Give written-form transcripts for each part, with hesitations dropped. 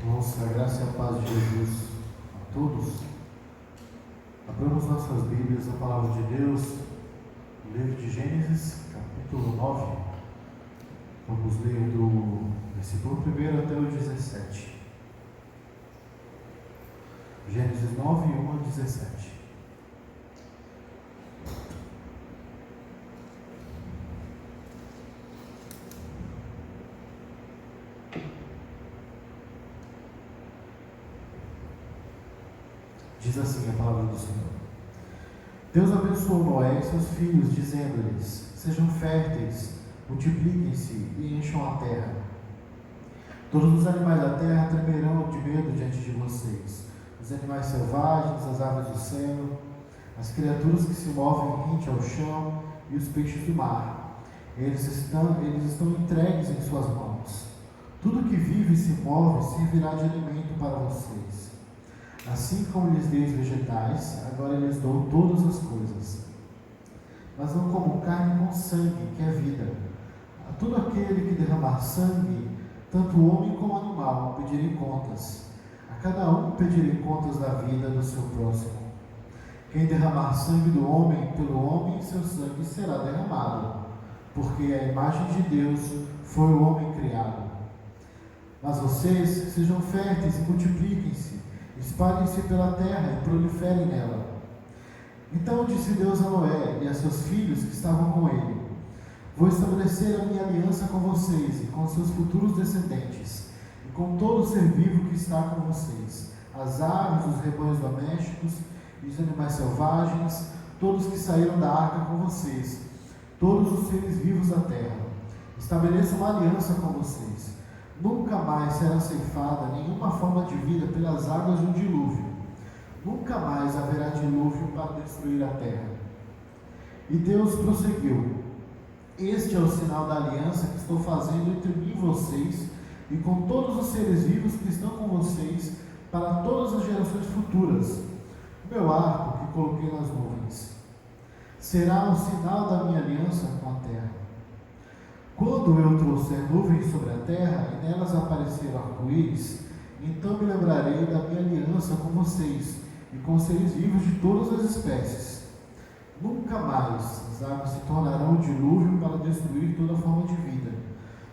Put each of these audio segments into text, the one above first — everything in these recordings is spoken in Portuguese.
Irmãos, a graça e a paz de Jesus a todos. Abramos nossas Bíblias, a palavra de Deus, no livro de Gênesis, capítulo 9. Vamos ler do versículo 1 até o 17. Gênesis 9, 1 a 17. Diz assim a palavra do Senhor. Deus abençoou Noé e seus filhos, dizendo-lhes: sejam férteis, multipliquem-se e encham a terra. Todos os animais da terra tremerão de medo diante de vocês: os animais selvagens, as aves do céu, as criaturas que se movem rente ao chão e os peixes do mar. Eles estão entregues em suas mãos. Tudo que vive e se move servirá de alimento para vocês. Assim como lhes dei os vegetais, agora lhes dou todas as coisas. Mas não como carne com sangue, que é vida. A todo aquele que derramar sangue, tanto o homem como o animal, pedirei contas. A cada um pedirei contas da vida do seu próximo. Quem derramar sangue do homem, pelo homem, seu sangue será derramado, porque a imagem de Deus foi o homem criado. Mas vocês sejam férteis e multipliquem-se, espalhem-se pela terra e proliferem nela. Então disse Deus a Noé e a seus filhos que estavam com ele: vou estabelecer a minha aliança com vocês e com seus futuros descendentes, e com todo ser vivo que está com vocês, as aves, os rebanhos domésticos e os animais selvagens, todos que saíram da arca com vocês, todos os seres vivos da terra. Estabeleça uma aliança com vocês. Nunca mais será ceifada nenhuma forma de vida pelas águas de um dilúvio. Nunca mais haverá dilúvio para destruir a terra. E Deus prosseguiu: este é o sinal da aliança que estou fazendo entre mim e vocês, e com todos os seres vivos que estão com vocês, para todas as gerações futuras. O meu arco que coloquei nas nuvens será o sinal da minha aliança com a terra. Quando eu trouxer nuvens sobre a terra e nelas aparecer o arco-íris, então me lembrarei da minha aliança com vocês e com os seres vivos de todas as espécies. Nunca mais as águas se tornarão um dilúvio para destruir toda forma de vida.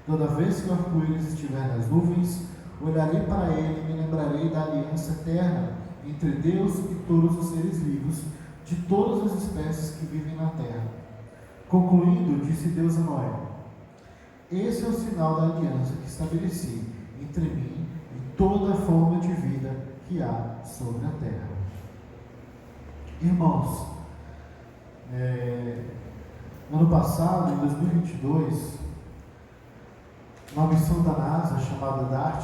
Toda vez que o arco-íris estiver nas nuvens, olharei para ele e me lembrarei da aliança eterna entre Deus e todos os seres vivos de todas as espécies que vivem na terra. Concluindo, disse Deus a Noé: esse é o sinal da aliança que estabeleci entre mim e toda forma de vida que há sobre a terra. Irmãos, no ano passado, em 2022, uma missão da NASA chamada DART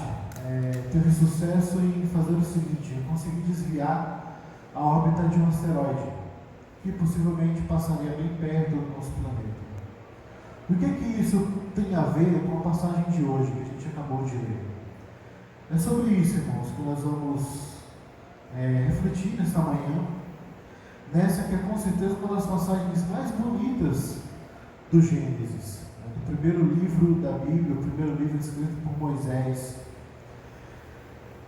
teve sucesso em fazer o seguinte: eu consegui desviar a órbita de um asteroide que possivelmente passaria bem perto do nosso planeta. O que isso tem a ver com a passagem de hoje que a gente acabou de ler? É sobre isso, irmãos, que nós vamos refletir nesta manhã, nessa que é com certeza uma das passagens mais bonitas do Gênesis, do primeiro livro da Bíblia, o primeiro livro escrito por Moisés.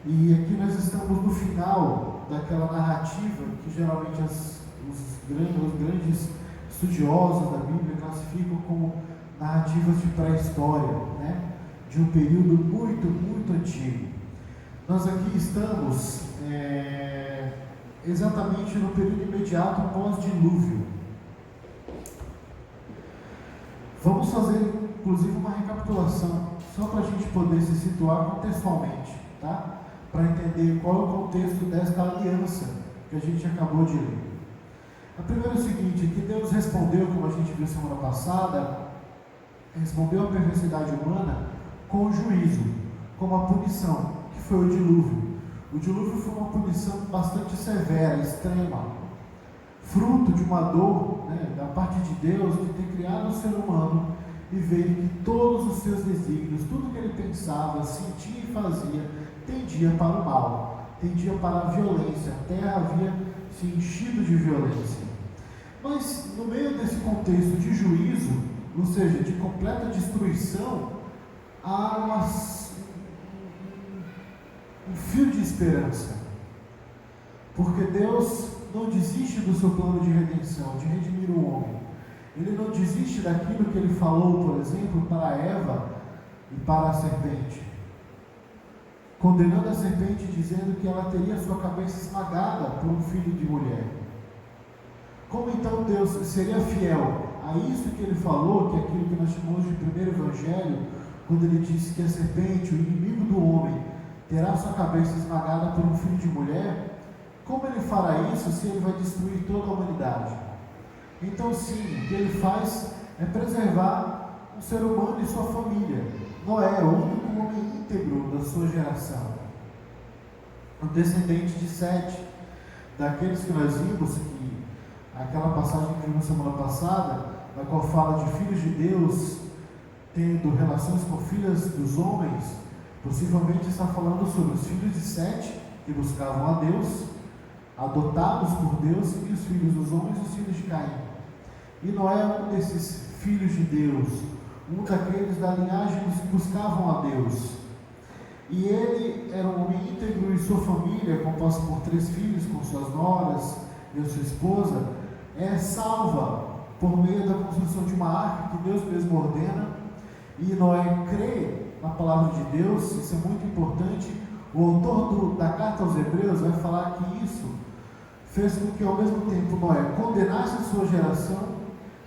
E aqui nós estamos no final daquela narrativa que geralmente os grandes estudiosos da Bíblia classificam como narrativas de pré-história, de um período muito, muito antigo. Nós aqui estamos exatamente no período imediato pós-dilúvio. Vamos fazer, inclusive, uma recapitulação, só para a gente poder se situar contextualmente, tá? Para entender qual é o contexto desta aliança que a gente acabou de ler. A primeira é o seguinte: que Deus respondeu, como a gente viu semana passada, respondeu à perversidade humana com o juízo, com uma punição, que foi o dilúvio. O dilúvio foi uma punição bastante severa, extrema, fruto de uma dor, da parte de Deus, de ter criado o ser humano e ver que todos os seus desígnios, tudo que ele pensava, sentia e fazia, tendia para o mal, tendia para a violência. A terra havia se enchido de violência. Mas no meio desse contexto de juízo, ou seja, de completa destruição, há um fio de esperança. Porque Deus não desiste do seu plano de redenção, de redimir o homem. Ele não desiste daquilo que ele falou, por exemplo, para Eva e para a serpente, condenando a serpente, dizendo que ela teria sua cabeça esmagada por um filho de mulher. Como então Deus seria fiel a isso que ele falou, que é aquilo que nós chamamos de primeiro evangelho, quando ele disse que a serpente, o inimigo do homem, terá sua cabeça esmagada por um filho de mulher? Como ele fará isso se ele vai destruir toda a humanidade? Então sim, o que ele faz é preservar o ser humano e sua família. Noé é o único homem íntegro da sua geração, o descendente de Sete, daqueles que nós vimos, que aquela passagem que vimos semana passada, na qual fala de filhos de Deus tendo relações com filhas dos homens, possivelmente está falando sobre os filhos de Sete, que buscavam a Deus, adotados por Deus, e os filhos dos homens, os filhos de Caim. E Noé é um desses filhos de Deus, um daqueles da linhagem que buscavam a Deus. E ele era um homem íntegro, e sua família, composta por 3 filhos, com suas noras e a sua esposa, é salva por meio da construção de uma arca que Deus mesmo ordena. E Noé crê na palavra de Deus, isso é muito importante. O autor da carta aos Hebreus vai falar que isso fez com que ao mesmo tempo Noé condenasse a sua geração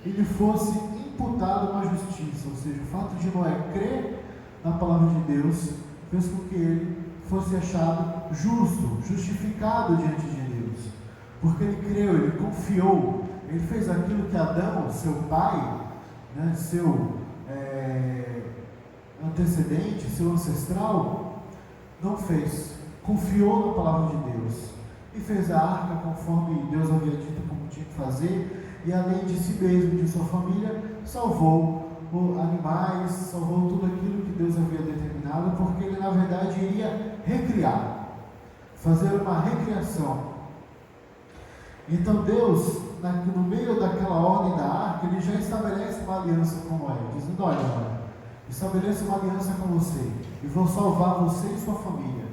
e lhe fosse imputado uma justiça, ou seja, o fato de Noé crer na palavra de Deus fez com que ele fosse achado justo, justificado diante de Deus, porque ele creu, ele confiou, ele fez aquilo que Adão, seu pai, seu antecedente, seu ancestral, não fez. Confiou na palavra de Deus e fez a arca conforme Deus havia dito como tinha que fazer, e além de si mesmo e de sua família, salvou animais, salvou tudo aquilo que Deus havia determinado, porque ele na verdade iria recriar, fazer uma recriação. Então Deus, no meio daquela ordem da arca, ele já estabelece uma aliança com Noé, dizendo: olha, Noé, estabeleço uma aliança com você e vou salvar você e sua família.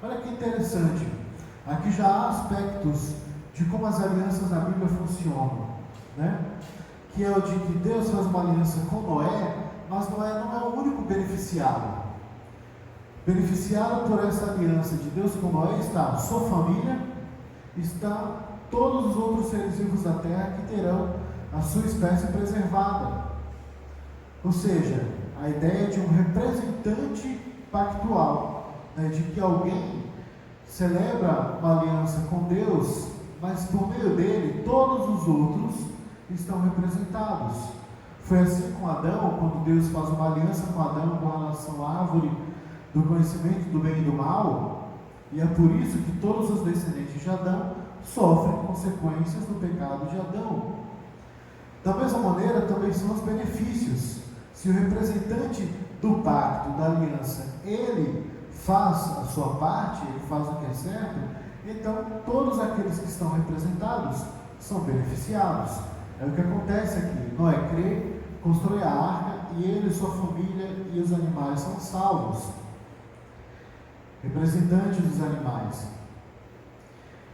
Olha que interessante, aqui já há aspectos de como as alianças na Bíblia funcionam, que é o de que Deus faz uma aliança com Noé, mas Noé não é o único beneficiado. Beneficiado por essa aliança de Deus com Noé está a sua família, está todos os outros seres vivos da terra que terão a sua espécie preservada. Ou seja, a ideia de um representante pactual, de que alguém celebra uma aliança com Deus, mas por meio dele todos os outros estão representados. Foi assim com Adão, quando Deus faz uma aliança com Adão com relação à árvore do conhecimento do bem e do mal, e é por isso que todos os descendentes de Adão sofrem consequências do pecado de Adão. Da mesma maneira também são os benefícios. Se o representante do pacto, da aliança, ele faz a sua parte, ele faz o que é certo, então todos aqueles que estão representados são beneficiados. É o que acontece aqui. Noé crê, constrói a arca, e ele, sua família e os animais são salvos. Representantes dos animais.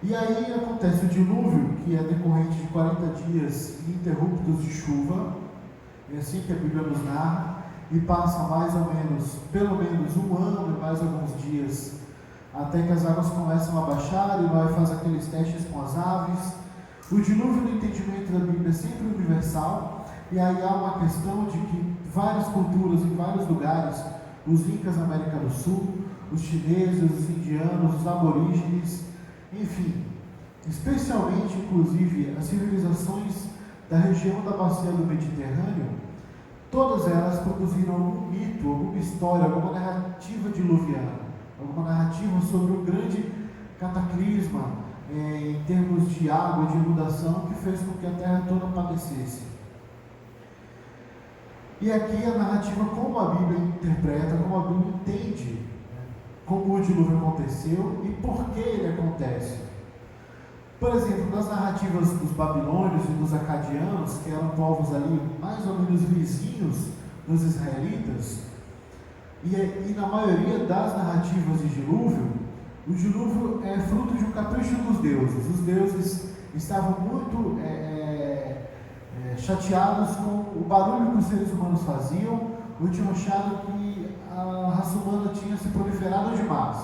E aí acontece o dilúvio, que é decorrente de 40 dias ininterruptos de chuva, é assim que a Bíblia nos narra, e passa mais ou menos, pelo menos um ano e mais alguns dias, até que as águas começam a baixar, e Noé faz aqueles testes com as aves. O dilúvio, no entendimento da Bíblia, é sempre universal, e aí há uma questão de que várias culturas em vários lugares, os incas na América do Sul, os chineses, os indianos, os aborígenes, enfim, especialmente, inclusive, as civilizações da região da bacia do Mediterrâneo, todas elas produziram algum mito, alguma história, alguma narrativa diluviana, alguma narrativa sobre um grande cataclisma em termos de água, de inundação, que fez com que a terra toda padecesse. E aqui a narrativa, como a Bíblia interpreta, como a Bíblia entende, como o dilúvio aconteceu e por que ele acontece. Por exemplo, nas narrativas dos babilônios e dos acadianos, que eram povos ali mais ou menos vizinhos dos israelitas, e na maioria das narrativas de dilúvio, O dilúvio é fruto de um capricho dos deuses. Os deuses estavam muito chateados com o barulho que os seres humanos faziam, ou tinham achado que a raça humana tinha se proliferado demais.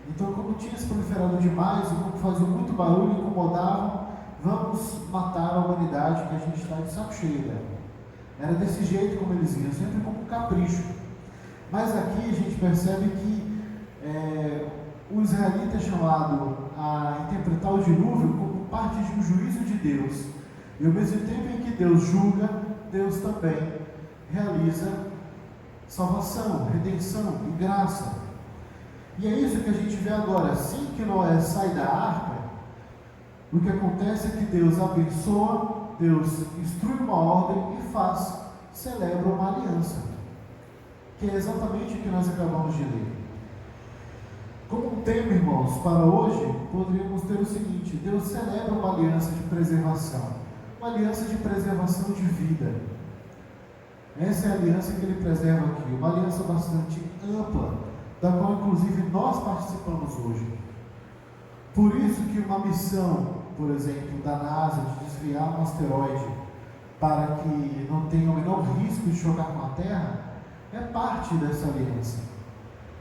Então, como tinha se proliferado demais, e como fazia muito barulho, incomodavam, vamos matar a humanidade, que a gente está de saco cheio dela. Era desse jeito como eles iam, sempre como um capricho. Mas aqui a gente percebe que o israelita é chamado a interpretar o dilúvio como parte de um juízo de Deus. E ao mesmo tempo em que Deus julga, Deus também realiza salvação, redenção e graça. E é isso que a gente vê agora. Assim que Noé sai da arca, o que acontece é que Deus abençoa, Deus instrui uma ordem e celebra uma aliança, que é exatamente o que nós acabamos de ler. Como um tema, irmãos, para hoje, poderíamos ter o seguinte: Deus celebra uma aliança de preservação, uma aliança de preservação de vida. Essa é a aliança que ele preserva aqui, uma aliança bastante ampla, da qual inclusive nós participamos hoje. Por isso que uma missão, por exemplo, da NASA de desviar um asteroide para que não tenha o menor risco de chocar com a Terra, é parte dessa aliança.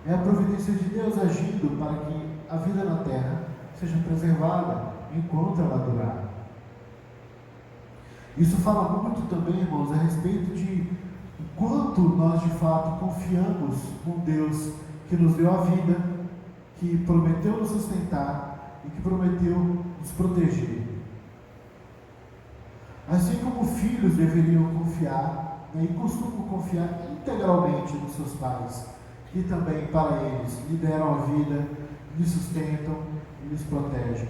É a providência de Deus agindo para que a vida na Terra seja preservada enquanto ela durar. Isso fala muito também, irmãos, a respeito de quanto nós de fato confiamos com Deus que nos deu a vida, que prometeu nos sustentar e que prometeu nos proteger. Assim como filhos deveriam confiar, e costumam confiar integralmente nos seus pais, que também para eles lhe deram a vida, lhes sustentam e lhes protegem.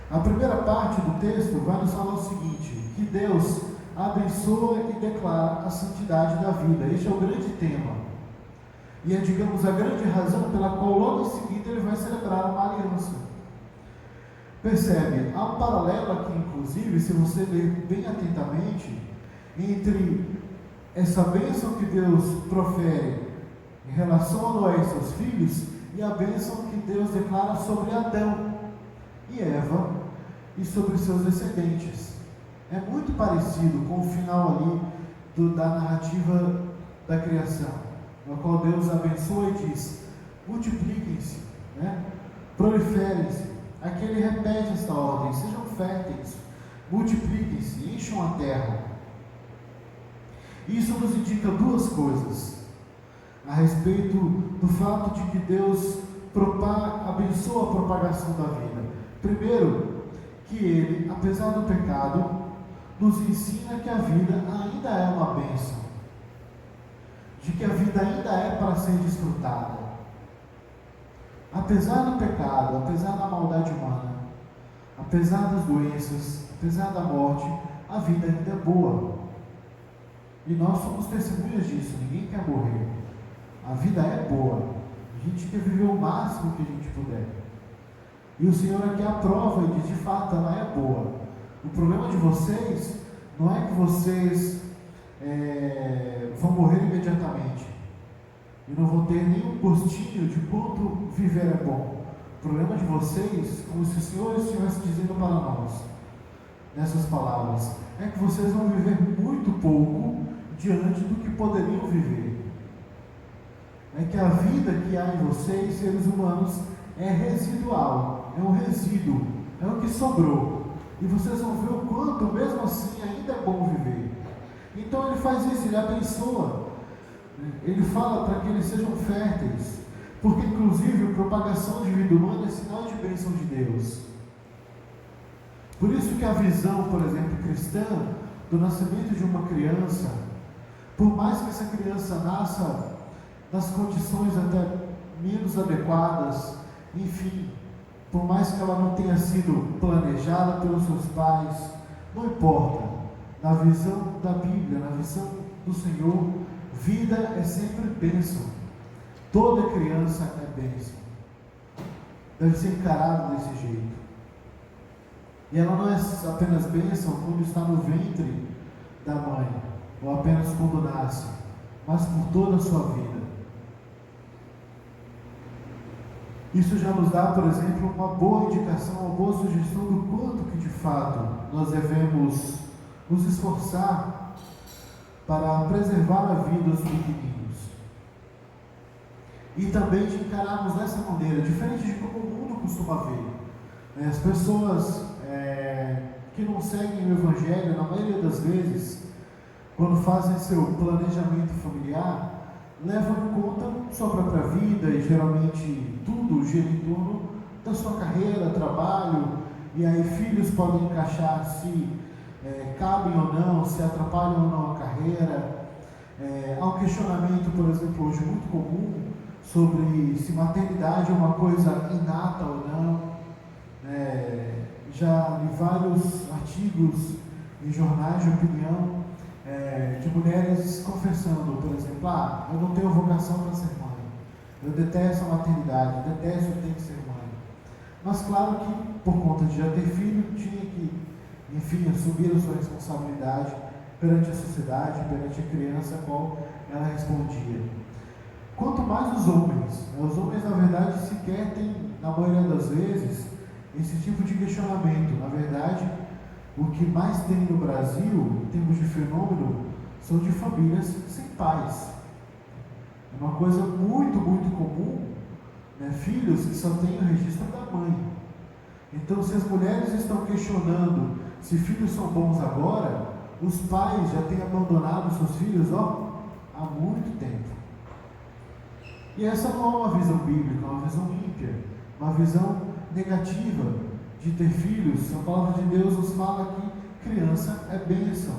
A primeira parte do texto vai nos falar o seguinte: que Deus abençoa e declara a santidade da vida. Este é o grande tema. E é, digamos, a grande razão pela qual logo em seguida ele vai celebrar uma aliança. Percebe? Há um paralelo aqui, inclusive, se você ler bem atentamente, entre essa bênção que Deus profere em relação a Noé e seus filhos e a bênção que Deus declara sobre Adão e Eva e sobre seus descendentes. É muito parecido com o final ali da narrativa da criação, no qual Deus abençoa e diz: multipliquem-se, proliferem-se. Aqui ele repete esta ordem: sejam férteis, multipliquem-se, encham a terra. Isso nos indica duas coisas a respeito do fato de que Deus abençoa a propagação da vida. Primeiro, que ele, apesar do pecado, nos ensina que a vida ainda é uma bênção, de que a vida ainda é para ser desfrutada. Apesar do pecado, apesar da maldade humana, apesar das doenças, apesar da morte, a vida ainda é boa. E nós somos testemunhas disso. Ninguém quer morrer. A vida é boa. A gente quer viver o máximo que a gente puder. E o Senhor aqui aprova e diz: de fato, ela é boa. O problema de vocês não é que vocês vão morrer imediatamente e não vão ter nenhum gostinho de quanto viver é bom. O problema de vocês, como se o Senhor estivesse dizendo para nós, nessas palavras, é que vocês vão viver muito pouco diante do que poderiam viver. É que a vida que há em vocês, seres humanos, é residual, é um resíduo, é o que sobrou. E vocês vão ver o quanto, mesmo assim, ainda é bom viver. Então ele faz isso, ele abençoa. Ele fala para que eles sejam férteis, porque inclusive a propagação de vida humana é sinal de bênção de Deus. Por isso que a visão, por exemplo, cristã, do nascimento de uma criança, por mais que essa criança nasça nas condições até menos adequadas, enfim, por mais que ela não tenha sido planejada pelos seus pais, não importa. Na visão da Bíblia, na visão do Senhor, vida é sempre bênção. Toda criança é bênção. Deve ser encarada desse jeito. E ela não é apenas bênção quando está no ventre da mãe, ou apenas quando nasce, mas por toda a sua vida. Isso já nos dá, por exemplo, uma boa indicação, uma boa sugestão do quanto que de fato nós devemos nos esforçar para preservar a vida dos pequeninos. E também de encararmos dessa maneira, diferente de como o mundo costuma ver. As pessoas que não seguem o Evangelho, na maioria das vezes, quando fazem seu planejamento familiar, levam em conta sua própria vida e geralmente tudo gira em torno da sua carreira, trabalho, e aí filhos podem encaixar se cabem ou não, se atrapalham ou não a carreira. Há um questionamento, por exemplo, hoje muito comum sobre se maternidade é uma coisa inata ou não. Já li vários artigos em jornais de opinião de mulheres confessando, por exemplo, eu não tenho vocação para ser mãe, eu detesto a maternidade, detesto ter que ser mãe. Mas claro que, por conta de já ter filho, tinha que, enfim, assumir a sua responsabilidade perante a sociedade, perante a criança a qual ela respondia. Quanto mais os homens, na verdade, sequer têm, na maioria das vezes, esse tipo de questionamento. Na verdade, o que mais tem no Brasil, em termos de fenômeno, são de famílias sem pais. É uma coisa muito, muito comum, filhos que só têm o registro da mãe. Então, se as mulheres estão questionando se filhos são bons agora, os pais já têm abandonado seus filhos há muito tempo. E essa não é uma visão bíblica, é uma visão ímpia, uma visão negativa de ter filhos. A palavra de Deus nos fala que criança é bênção,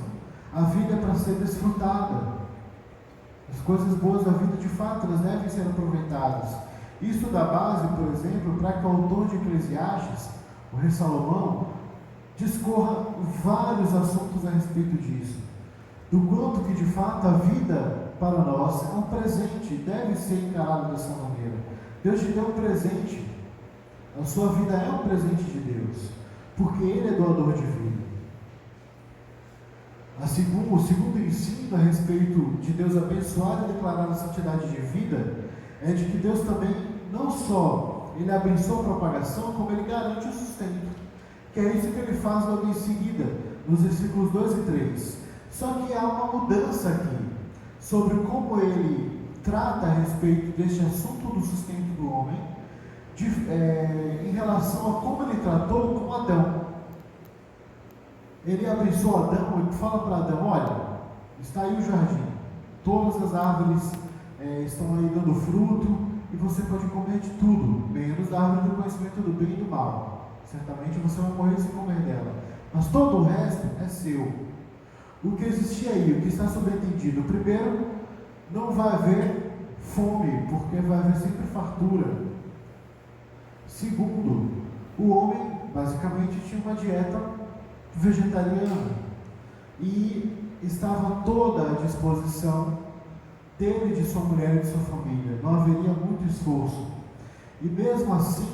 a vida é para ser desfrutada, as coisas boas da vida de fato elas devem ser aproveitadas. Isso dá base, por exemplo, para que o autor de Eclesiastes, o rei Salomão, discorra vários assuntos a respeito disso, do quanto que de fato a vida para nós é um presente, deve ser encarado dessa maneira. Deus te deu um presente, a sua vida é um presente de Deus, porque Ele é doador de vida. O segundo ensino a respeito de Deus abençoar e declarar a santidade de vida é de que Deus também, não só Ele abençoa a propagação, como Ele garante o sustento, que é isso que Ele faz logo em seguida, nos versículos 2 e 3. Só que há uma mudança aqui, sobre como Ele trata a respeito deste assunto do sustento do homem, em relação a como Ele tratou com Adão. Ele abençoa Adão e fala para Adão: olha, está aí o jardim, todas as árvores estão aí dando fruto, e você pode comer de tudo, menos da árvore do conhecimento do bem e do mal. Certamente você vai morrer se comer dela, mas todo o resto é seu. O que existia aí, o que está subentendido: primeiro, não vai haver fome, porque vai haver sempre fartura. Segundo, o homem basicamente tinha uma dieta vegetariana e estava toda à disposição dele, de sua mulher e de sua família. Não haveria muito esforço. E mesmo assim,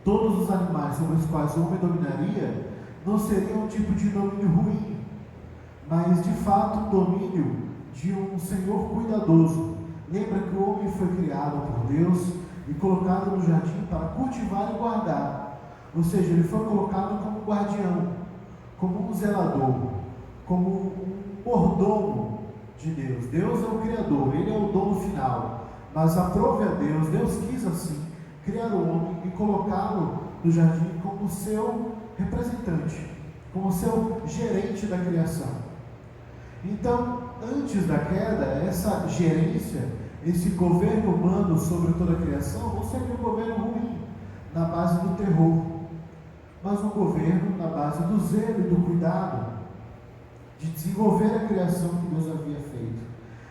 todos os animais sobre os quais o homem dominaria não seriam um tipo de domínio ruim, mas de fato um domínio de um Senhor cuidadoso. Lembra que o homem foi criado por Deus e colocado no jardim para cultivar e guardar. Ou seja, ele foi colocado como guardião, como um zelador, como um mordomo de Deus. Deus é o Criador, Ele é o dono final, mas aprove a Deus, Deus quis assim criar o homem e colocá-lo no jardim como seu representante, como seu gerente da criação. Então, antes da queda, essa gerência, esse governo humano sobre toda a criação, não seria um governo ruim, na base do terror, mas um governo na base do zelo e do cuidado, de desenvolver a criação que Deus havia feito.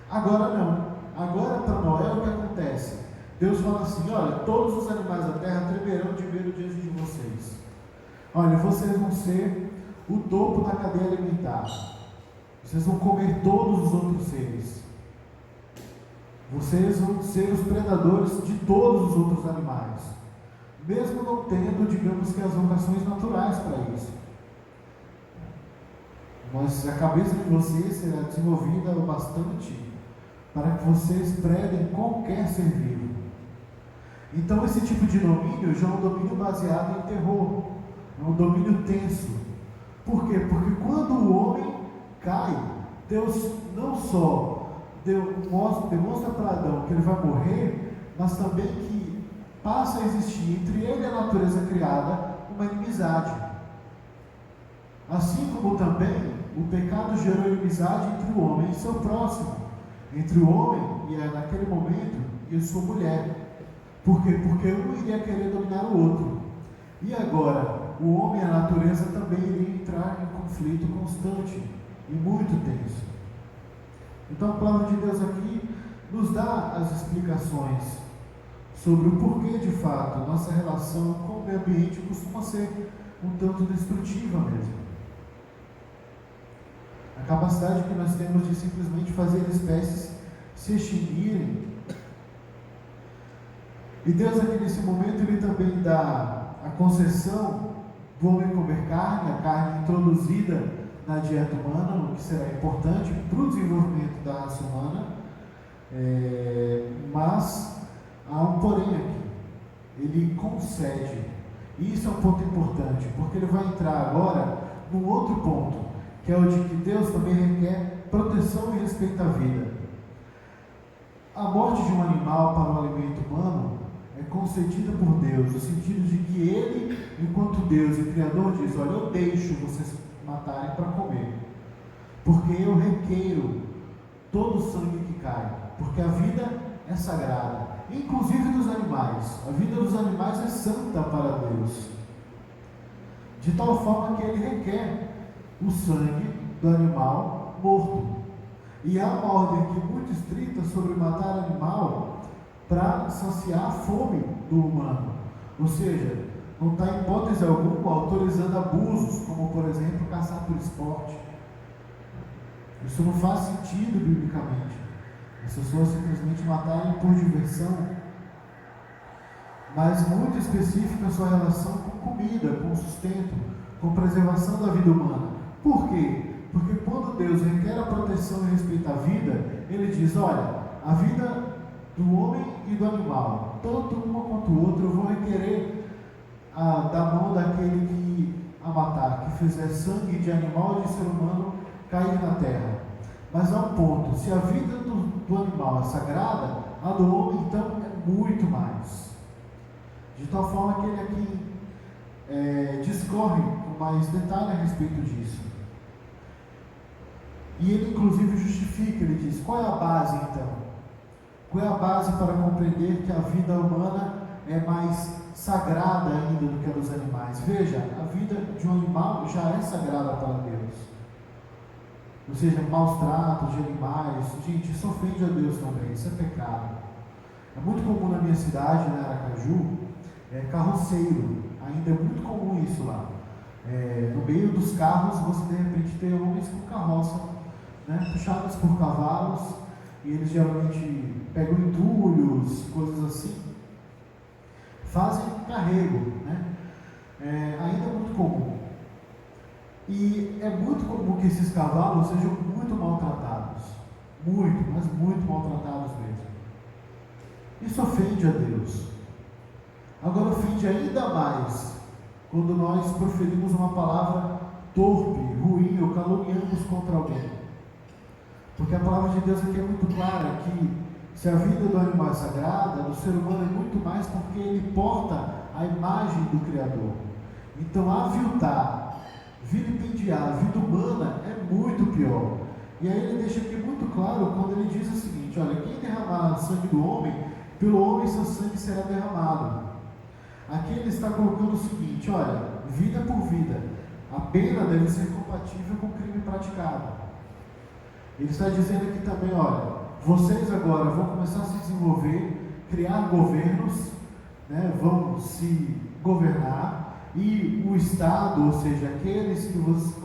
Agora não. Agora para Noé o que acontece? Deus fala assim: olha, todos os animais da terra tremerão de medo diante de vocês. Olha, vocês vão ser o topo da cadeia alimentar. Vocês vão comer todos os outros seres. Vocês vão ser os predadores de todos os outros animais, mesmo não tendo, digamos que, as vocações naturais para isso. Mas a cabeça de vocês será desenvolvida o bastante para que vocês predem qualquer ser vivo. Então esse tipo de domínio já é um domínio baseado em terror, é um domínio tenso. Por quê? Porque quando o homem cai, Deus não só demonstra para Adão que ele vai morrer, mas também que passa a existir entre ele e a natureza criada uma inimizade. Assim como também o pecado gerou inimizade entre o homem e seu próximo, entre o homem e naquele momento e a sua mulher. Por quê? Porque um iria querer dominar o outro. E agora, o homem e a natureza também iriam entrar em conflito constante e muito tenso. Então a palavra de Deus aqui nos dá as explicações sobre o porquê de fato nossa relação com o meio ambiente costuma ser um tanto destrutiva mesmo. A capacidade que nós temos de simplesmente fazer espécies se extinguirem. E Deus aqui nesse momento ele também dá a concessão do homem comer carne, a carne introduzida na dieta humana, o que será importante para o desenvolvimento da raça humana, mas há um porém aqui, ele concede, e isso é um ponto importante, porque ele vai entrar agora num outro ponto, que é o de que Deus também requer proteção e respeito à vida. A morte de um animal para o alimento humano é concedida por Deus, no sentido de que Ele, enquanto Deus e Criador, diz: olha, eu deixo vocês matarem para comer, porque eu requeiro todo o sangue que cai, porque a vida é sagrada, inclusive dos animais. A vida dos animais é santa para Deus, de tal forma que Ele requer o sangue do animal morto. E há uma ordem aqui muito estrita sobre matar animal para saciar a fome do humano. Ou seja, não está em hipótese alguma autorizando abusos, como por exemplo caçar por esporte. Isso não faz sentido biblicamente. As pessoas simplesmente matarem por diversão. Mas muito específica a sua relação com comida, com sustento, com preservação da vida humana. Por quê? Porque quando Deus requer a proteção e respeito à vida, Ele diz: olha, a vida do homem e do animal, tanto uma quanto o outro, eu vou requerer da mão daquele que a matar, que fizer sangue de animal e de ser humano cair na terra. Mas há um ponto: se a vida do animal é sagrada, a do homem então é muito mais. De tal forma que ele aqui discorre com mais detalhe a respeito disso. E ele inclusive justifica, ele diz: qual é a base então? Qual é a base para compreender que a vida humana é mais sagrada ainda do que a dos animais? Veja, a vida de um animal já é sagrada para Deus. Ou seja, maus tratos de animais, gente, isso ofende a Deus também, isso é pecado. É muito comum na minha cidade, né, Aracaju, carroceiro, ainda é muito comum isso lá. No meio dos carros você de repente tem homens com carroça, né, puxados por cavalos, e eles geralmente pegam entulhos, coisas assim, fazem carrego, né? Ainda é muito comum. E é muito comum que esses cavalos sejam muito maltratados, muito, mas muito maltratados mesmo. Isso ofende a Deus. Agora ofende ainda mais quando nós proferimos uma palavra torpe, ruim ou caluniamos contra alguém. Porque a palavra de Deus aqui é muito clara que se a vida do animal é sagrada, do ser humano é muito mais, porque ele porta a imagem do Criador. Então aviltar, vilipendiar a vida humana é muito pior. E aí ele deixa aqui muito claro quando ele diz o seguinte: olha, quem derramar sangue do homem, pelo homem seu sangue será derramado. Aqui ele está colocando o seguinte: olha, vida por vida, a pena deve ser compatível com o crime praticado. Ele está dizendo aqui também: olha, vocês agora vão começar a se desenvolver, criar governos, né, vão se governar, e o Estado, ou seja, aqueles que vocês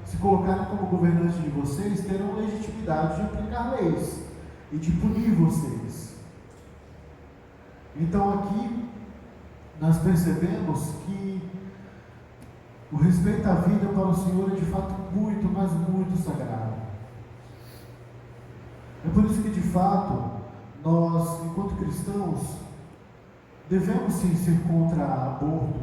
se colocarem como governantes de vocês, terão legitimidade de aplicar leis e de punir vocês. Então aqui nós percebemos que o respeito à vida para o Senhor é de fato muito, mas muito sagrado. É por isso que de fato nós, enquanto cristãos, devemos sim ser contra aborto,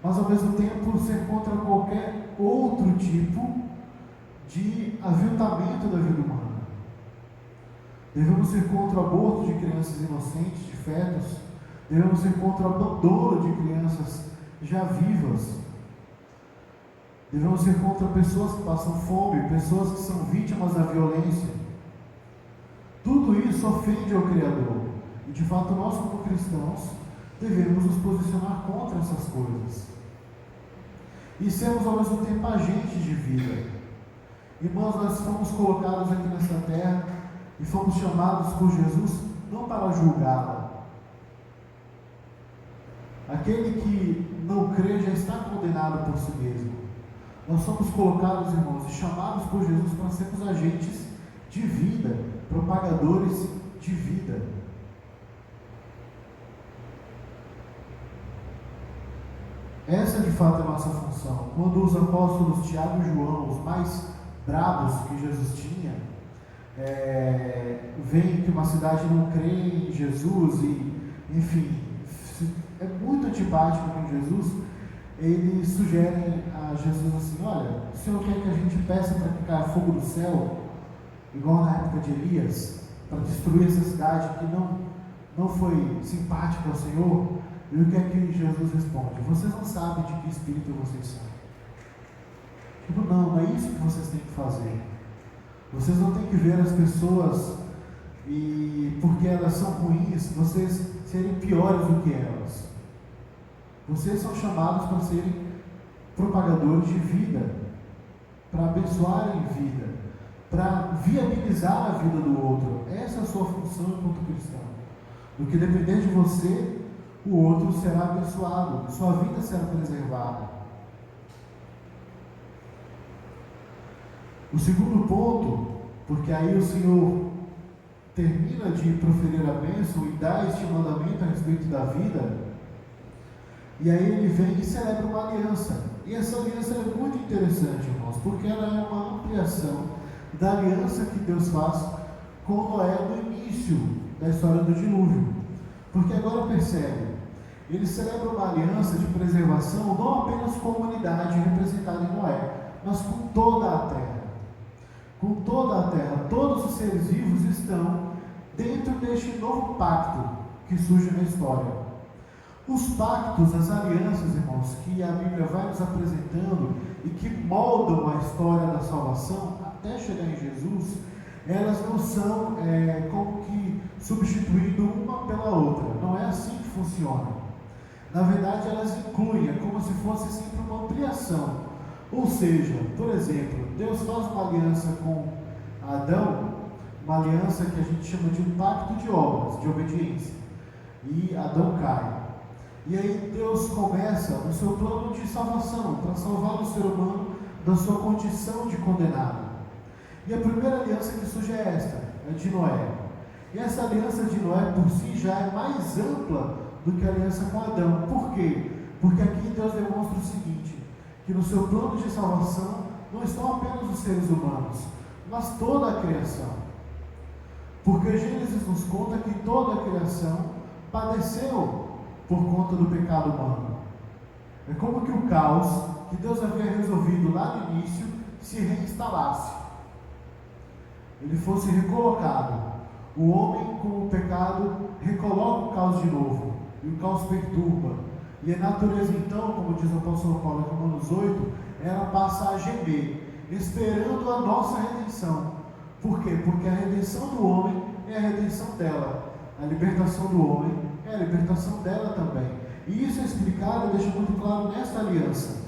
mas ao mesmo tempo ser contra qualquer outro tipo de aviltamento da vida humana. Devemos ser contra o aborto de crianças inocentes, de fetos. Devemos ser contra o abandono de crianças já vivas. Devemos ser contra pessoas que passam fome, pessoas que são vítimas da violência. Tudo isso ofende ao Criador. E de fato nós, como cristãos, devemos nos posicionar contra essas coisas. E sermos ao mesmo tempo agentes de vida. Irmãos, nós fomos colocados aqui nessa terra e fomos chamados por Jesus não para julgá-la. Aquele que não crê já está condenado por si mesmo. Nós somos colocados, irmãos, e chamados por Jesus para sermos agentes de vida, propagadores de vida. Essa de fato é a nossa função. Quando os apóstolos Tiago e João, os mais bravos que Jesus tinha, veem que uma cidade não crê em Jesus e, enfim, é muito antipático com Jesus, eles sugerem a Jesus assim: olha, o Senhor quer que a gente peça para que caia fogo do céu, igual na época de Elias, para destruir essa cidade que não foi simpática ao Senhor? E o que é que Jesus responde? Vocês não sabem de que espírito vocês são. Tipo, não é isso que vocês têm que fazer. Vocês não têm que ver as pessoas e porque elas são ruins, vocês serem piores do que elas. Vocês são chamados para serem propagadores de vida, para abençoarem vida, para viabilizar a vida do outro. Essa é a sua função enquanto cristão. No que depender de você, o outro será abençoado, sua vida será preservada. O segundo ponto, porque aí o Senhor termina de proferir a bênção e dá este mandamento a respeito da vida, e aí ele vem e celebra uma aliança. E essa aliança é muito interessante, irmãos, porque ela é uma ampliação da aliança que Deus faz com Noé no início da história do dilúvio. Porque agora percebe, ele celebra uma aliança de preservação não apenas com a humanidade representada em Noé, mas com toda a terra. Com toda a terra, todos os seres vivos estão dentro deste novo pacto que surge na história. Os pactos, as alianças, irmãos, que a Bíblia vai nos apresentando e que moldam a história da salvação até chegar em Jesus, elas não são como que substituindo uma pela outra. Não é assim que funciona. Na verdade, elas incluem, é como se fosse sempre uma ampliação. Ou seja, por exemplo, Deus faz uma aliança com Adão, uma aliança que a gente chama de um pacto de obras, de obediência. E Adão cai. E aí Deus começa o seu plano de salvação, para salvar o ser humano da sua condição de condenado. E a primeira aliança que surge é esta, é de Noé. E essa aliança de Noé por si já é mais ampla do que a aliança com Adão. Por quê? Porque aqui Deus demonstra o seguinte, que no seu plano de salvação não estão apenas os seres humanos, mas toda a criação. Porque Gênesis nos conta que toda a criação padeceu por conta do pecado humano. É como que o caos que Deus havia resolvido lá no início se reinstalasse. Ele fosse recolocado. O homem com o pecado recoloca o caos de novo. E o caos perturba. E a natureza então, como diz o apóstolo Paulo em Romanos 8, ela passa a gemer, esperando a nossa redenção. Por quê? Porque a redenção do homem é a redenção dela. A libertação do homem é a libertação dela também. E isso é explicado e deixa muito claro nesta aliança.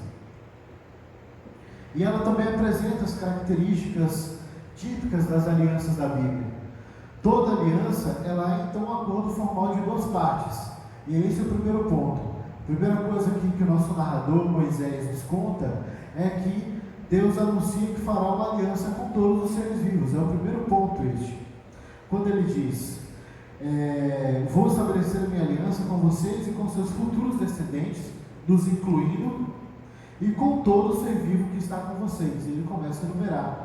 E ela também apresenta as características típicas das alianças da Bíblia. Toda aliança, ela é então um acordo formal de duas partes. E esse é o primeiro ponto. A primeira coisa aqui que o nosso narrador Moisés nos conta é que Deus anuncia que fará uma aliança com todos os seres vivos. É o primeiro ponto este. Quando ele diz: vou estabelecer a minha aliança com vocês e com seus futuros descendentes, nos incluindo, e com todo ser vivo que está com vocês. E ele começa a enumerar.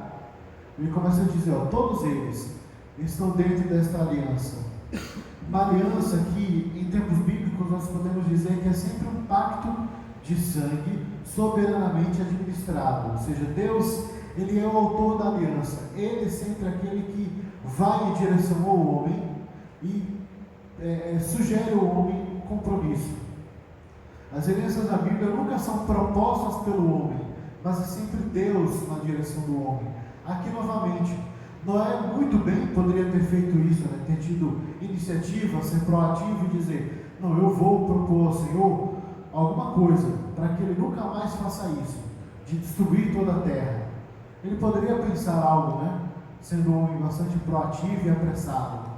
Ele começa a dizer, todos eles estão dentro desta aliança. Uma aliança que, em tempos nós podemos dizer que é sempre um pacto de sangue soberanamente administrado. Ou seja, Deus, Ele é o autor da aliança. Ele é sempre aquele que vai em direção ao homem e sugere ao homem um compromisso. As alianças da Bíblia nunca são propostas pelo homem, mas é sempre Deus na direção do homem. Aqui novamente, Noé muito bem poderia ter feito isso, né? Ter tido iniciativa, ser proativo e dizer: não, eu vou propor ao Senhor alguma coisa para que Ele nunca mais faça isso, de destruir toda a terra. Ele poderia pensar algo, né? Sendo um homem bastante proativo e apressado.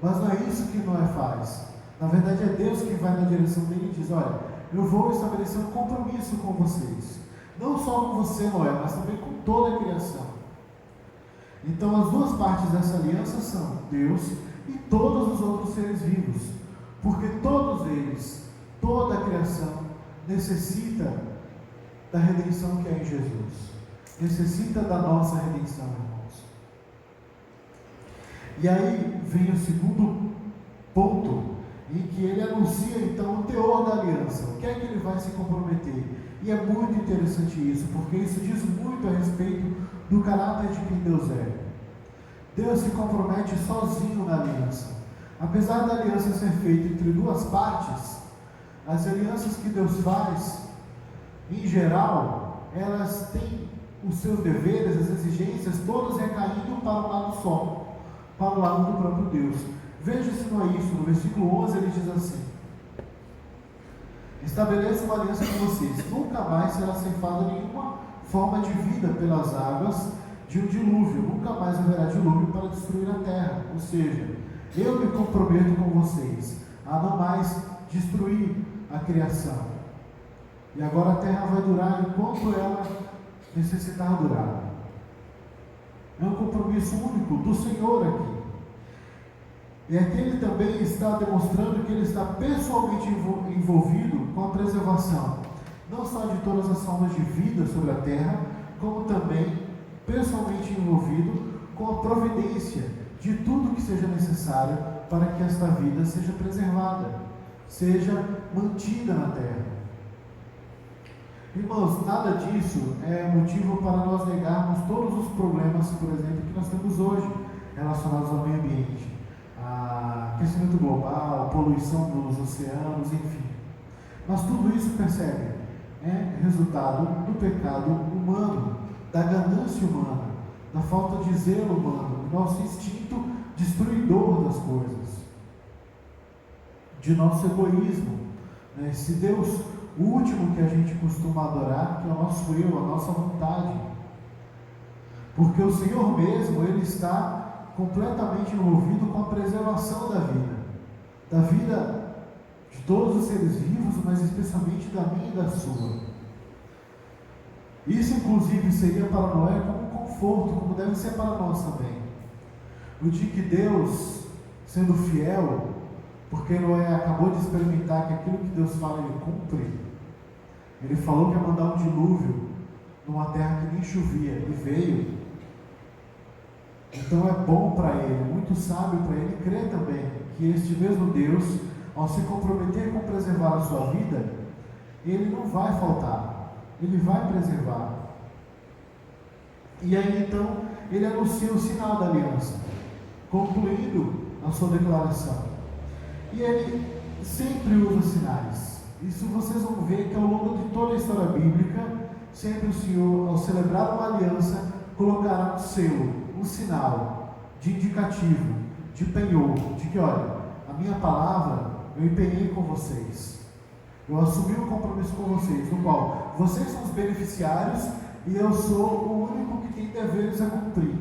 Mas não é isso que Noé faz. Na verdade, é Deus que vai na direção dele e diz: olha, eu vou estabelecer um compromisso com vocês. Não só com você, Noé, mas também com toda a criação. Então, as duas partes dessa aliança são Deus e todos os outros seres vivos. Porque todos eles, toda a criação, necessita da redenção que é em Jesus. Necessita da nossa redenção, irmãos. E aí vem o segundo ponto, em que ele anuncia então o teor da aliança, o que é que ele vai se comprometer. E é muito interessante isso, porque isso diz muito a respeito do caráter de quem Deus é. Deus se compromete sozinho na aliança. Apesar da aliança ser feita entre duas partes, as alianças que Deus faz, em geral, elas têm os seus deveres, as exigências, todas recaindo para um lado só, para o lado do próprio Deus. Veja se não é isso. No versículo 11 ele diz assim: estabeleço uma aliança com vocês, nunca mais será ceifada nenhuma forma de vida pelas águas de um dilúvio, nunca mais haverá dilúvio para destruir a terra. Ou seja, eu me comprometo com vocês a não mais destruir a criação. E agora a terra vai durar enquanto ela necessitar durar. É um compromisso único do Senhor aqui. E aqui ele também está demonstrando que ele está pessoalmente envolvido com a preservação, não só de todas as formas de vida sobre a terra, como também pessoalmente envolvido com a providência de tudo que seja necessário para que esta vida seja preservada, seja mantida na terra. Irmãos, nada disso é motivo para nós negarmos todos os problemas, por exemplo, que nós temos hoje relacionados ao meio ambiente. Aquecimento global, poluição dos oceanos, enfim. Mas tudo isso, percebe, é resultado do pecado humano, da ganância humana, da falta de zelo humano, do nosso instinto destruidor das coisas, de nosso egoísmo. Esse Deus último que a gente costuma adorar, que é o nosso eu, a nossa vontade. Porque o Senhor mesmo, Ele está completamente envolvido com a preservação da vida de todos os seres vivos, mas especialmente da minha e da sua. Isso inclusive seria para Noé como um conforto, como deve ser para nós também. O dia que Deus, sendo fiel, porque Noé acabou de experimentar que aquilo que Deus fala Ele cumpre, Ele falou que ia mandar um dilúvio numa terra que nem chovia, e veio. Então é bom para ele, muito sábio para ele crer também que este mesmo Deus, ao se comprometer com preservar a sua vida, Ele não vai faltar, Ele vai preservar. E aí então ele anuncia o sinal da aliança, concluindo a sua declaração. E ele sempre usa sinais. Isso vocês vão ver que ao longo de toda a história bíblica, sempre o Senhor, ao celebrar uma aliança, colocará um selo, um sinal de indicativo, de penhor, de que, olha, a minha palavra eu empenhei com vocês, eu assumi um compromisso com vocês, no qual vocês são os beneficiários e eu sou o único que tem deveres a cumprir,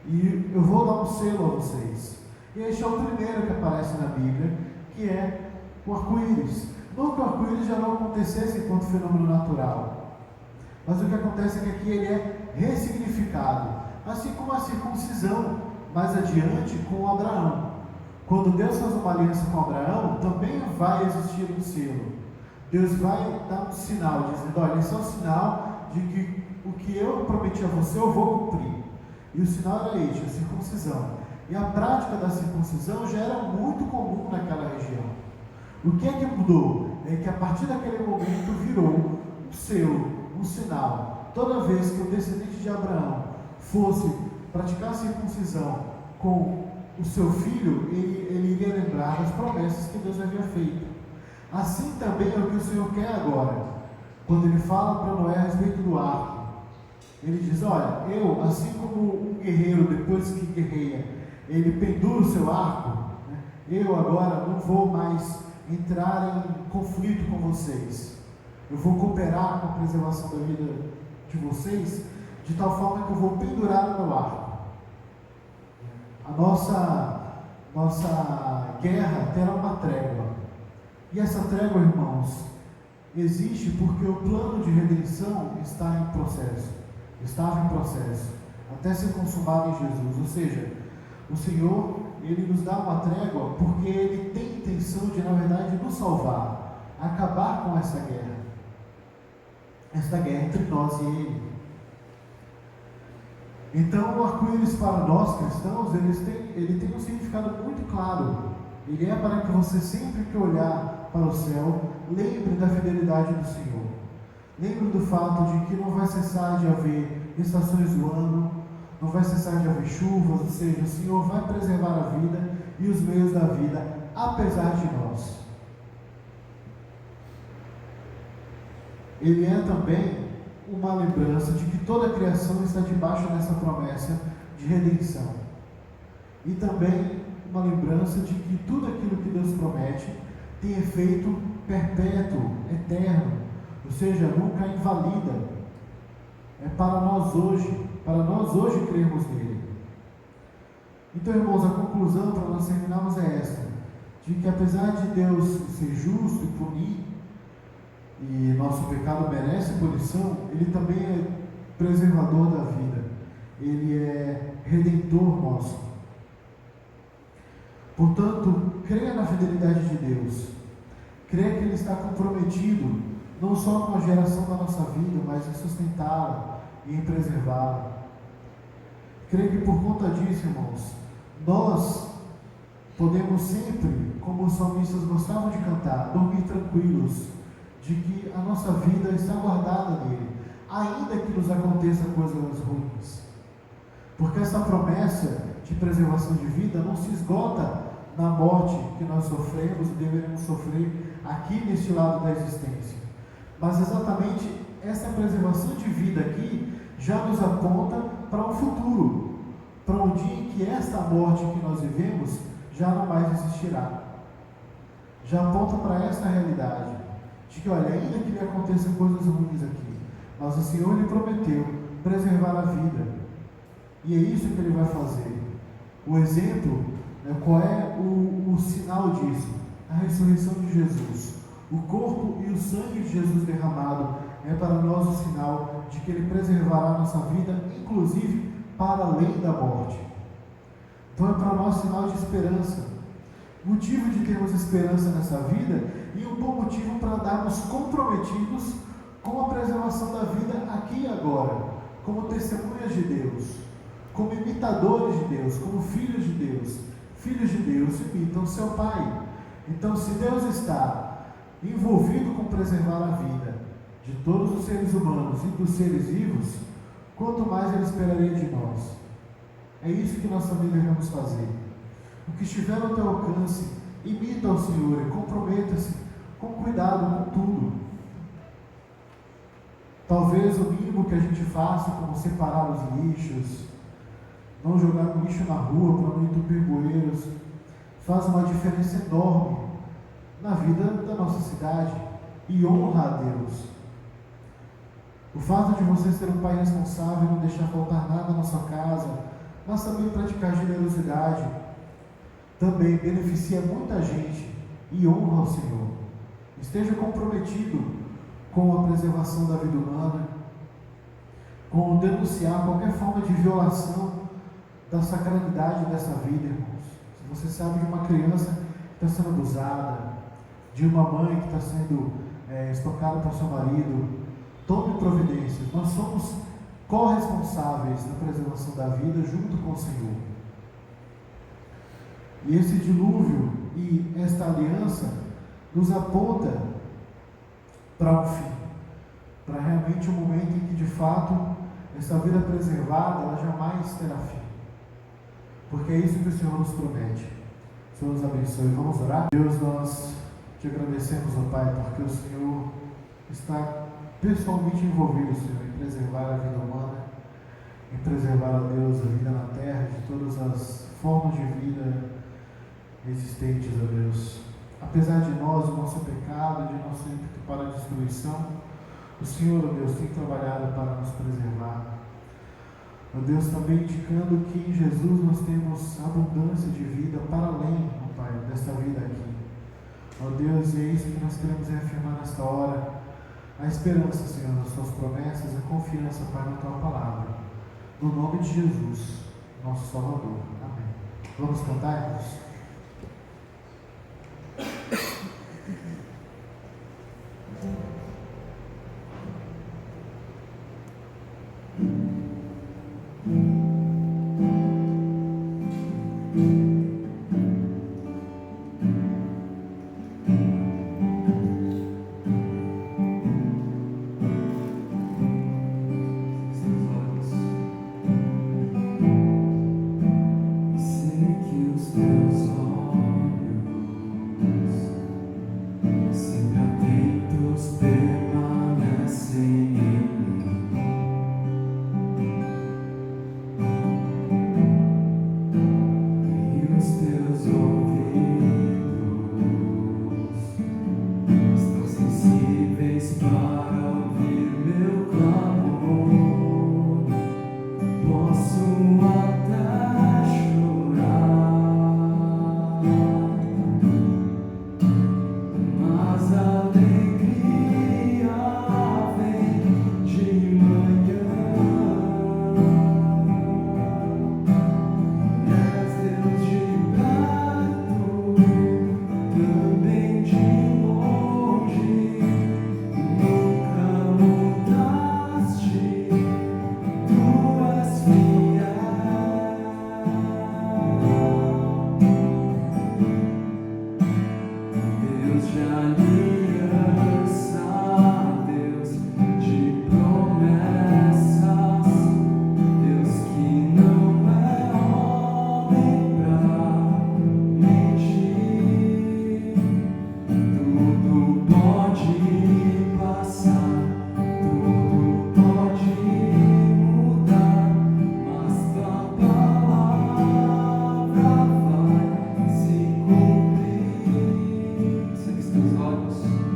e eu vou dar um selo a vocês. E este é o primeiro que aparece na Bíblia, que é o arco-íris. Não que o arco-íris já não acontecesse enquanto fenômeno natural, mas o que acontece é que aqui ele é ressignificado, assim como a circuncisão mais adiante com Abraão. Quando Deus faz uma aliança com Abraão, também vai existir um selo. Deus vai dar um sinal, dizendo, olha, esse é o sinal de que o que eu prometi a você eu vou cumprir. E o sinal era este, a circuncisão. E a prática da circuncisão já era muito comum naquela região. O que é que mudou? É que a partir daquele momento virou um sinal. Toda vez que o descendente de Abraão fosse praticar a circuncisão com o seu filho, ele iria lembrar das promessas que Deus havia feito. Assim também é o que o Senhor quer agora. Quando ele fala para Noé a respeito do arco, ele diz: olha, eu, assim como um guerreiro, depois que guerreia, ele pendura o seu arco, né, eu agora não vou mais entrar em conflito com vocês. Eu vou cooperar com a preservação da vida de vocês, de tal forma que eu vou pendurar o meu arco. A nossa guerra terá uma trégua. E essa trégua, irmãos, existe porque o plano de redenção estava em processo, até ser consumado em Jesus. Ou seja, o Senhor, Ele nos dá uma trégua porque Ele tem intenção de, na verdade, nos salvar, acabar com essa guerra entre nós e Ele. Então, o arco-íris para nós cristãos, ele tem um significado muito claro. Ele é para que você, sempre que olhar para o céu, lembre da fidelidade do Senhor. Lembre do fato de que não vai cessar de haver estações do ano, não vai cessar de haver chuvas, ou seja, o Senhor vai preservar a vida e os meios da vida, apesar de nós. Ele é também uma lembrança de que toda a criação está debaixo dessa promessa de redenção. E também uma lembrança de que tudo aquilo que Deus promete tem efeito perpétuo, eterno, ou seja, nunca invalida. É para nós hoje crermos nele. Então, irmãos, a conclusão para nós terminarmos é esta: de que apesar de Deus ser justo e punir, e nosso pecado merece punição, Ele também é preservador da vida, Ele é redentor nosso. Portanto, creia na fidelidade de Deus, creia que Ele está comprometido não só com a geração da nossa vida, mas em sustentá-la e em preservá-la. Creia que por conta disso, irmãos, nós podemos sempre, como os salmistas gostavam de cantar, dormir tranquilos, de que a nossa vida está guardada nele, ainda que nos aconteça coisas ruins. Porque essa promessa de preservação de vida não se esgota na morte que nós sofremos e deveremos sofrer aqui neste lado da existência. Mas exatamente essa preservação de vida aqui já nos aponta para um futuro, para um dia em que esta morte que nós vivemos já não mais existirá. Já aponta para esta realidade, de que, olha, ainda que lhe aconteçam coisas ruins aqui, mas o Senhor lhe prometeu preservar a vida, e é isso que Ele vai fazer. O exemplo, qual é o sinal disso? A ressurreição de Jesus. O corpo e o sangue de Jesus derramado é para nós o sinal de que Ele preservará a nossa vida, inclusive para além da morte. Então é para nós sinal de esperança, motivo de termos esperança nessa vida, e um bom motivo para andarmos comprometidos com a preservação da vida aqui e agora, como testemunhas de Deus, como imitadores de Deus, como filhos de Deus. Filhos de Deus imitam seu Pai. Então, se Deus está envolvido com preservar a vida de todos os seres humanos e dos seres vivos, quanto mais Ele esperaria de nós. É isso que nós também devemos fazer. O que estiver ao teu alcance, imita ao Senhor e comprometa-se com cuidado com tudo. Talvez o mínimo que a gente faça, como separar os lixos, não jogar o lixo na rua para não entupir bueiros, faz uma diferença enorme na vida da nossa cidade e honra a Deus. O fato de você ser um pai responsável e não deixar faltar nada na sua casa, mas também praticar generosidade, também beneficia muita gente e honra ao Senhor. Esteja comprometido com a preservação da vida humana, com denunciar qualquer forma de violação da sacralidade dessa vida, irmãos. Se você sabe de uma criança que está sendo abusada, de uma mãe que está sendo espancada por seu marido, tome providências. Nós somos corresponsáveis na preservação da vida junto com o Senhor. E esse dilúvio e esta aliança nos aponta para um fim, para realmente um momento em que de fato essa vida preservada ela jamais terá fim, porque é isso que o Senhor nos promete. O Senhor nos abençoe. Vamos orar? Deus, nós te agradecemos, ó Pai, porque o Senhor está pessoalmente envolvido, Senhor, em preservar a vida humana, em preservar, a Deus, a vida na terra, de todas as formas de vida existentes, ó Deus. Apesar de nós, do nosso pecado, de nosso ímpeto para a destruição, o Senhor, ó Deus, tem trabalhado para nos preservar. Ó Deus, também indicando que em Jesus nós temos abundância de vida para além, ó Pai, desta vida aqui. Ó Deus, e é isso que nós queremos reafirmar nesta hora, a esperança, Senhor, nas Suas promessas, a confiança, Pai, na Tua palavra. No nome de Jesus, nosso Salvador. Amém. Vamos cantar, irmãos? Teus olhos.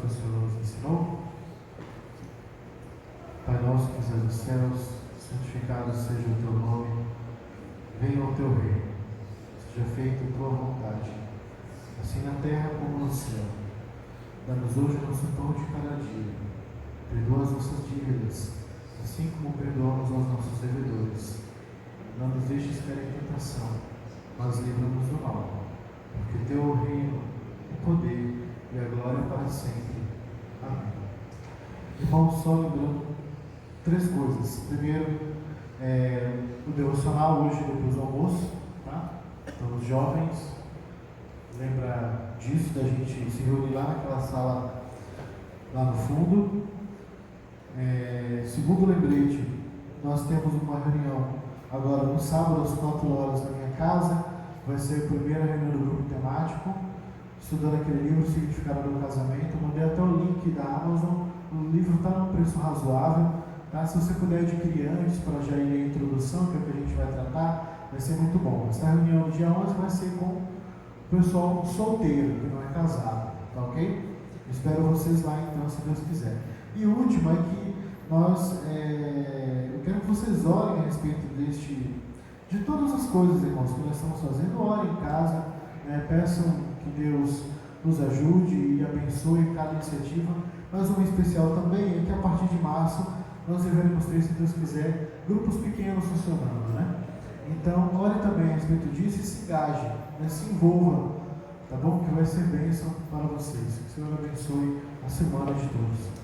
que o Senhor nos ensinou? Pai nosso que estás nos céus, santificado seja o teu nome, venha o teu reino, seja feita a tua vontade, assim na terra como no céu. Dá-nos hoje o nosso pão de cada dia, perdoa as nossas dívidas, assim como perdoamos aos nossos devedores. Não nos deixes cair em tentação, mas livra-nos do mal, porque teu é o reino, o poder e a glória para sempre. Amém. Irmãos, só lembrando 3 coisas. Primeiro, o devocional hoje depois do almoço, tá? Então, os jovens, lembra disso, da gente se reunir lá naquela sala, lá no fundo. Segundo lembrete, nós temos uma reunião agora no sábado às 4 horas na minha casa. Vai ser a primeira reunião do grupo temático, estudando aquele livro, O Significado do Casamento. Mandei até o link da Amazon. O livro está num preço razoável, tá? Se você puder adquirir antes, para já ir a introdução, que é o que a gente vai tratar, vai ser muito bom. Essa reunião do dia 11 vai ser com o pessoal solteiro, que não é casado, tá ok? Espero vocês lá então, se Deus quiser. E o último é que eu quero que vocês orem a respeito de todas as coisas, irmãos, que nós estamos fazendo. Orem em casa, peçam que Deus nos ajude e abençoe cada iniciativa. Mas uma especial também é que a partir de março nós deveremos ter, se Deus quiser, grupos pequenos funcionando, né? Então, ore também a respeito disso e se engaje, se envolva, tá bom? Que vai ser bênção para vocês. Que o Senhor abençoe a semana de todos.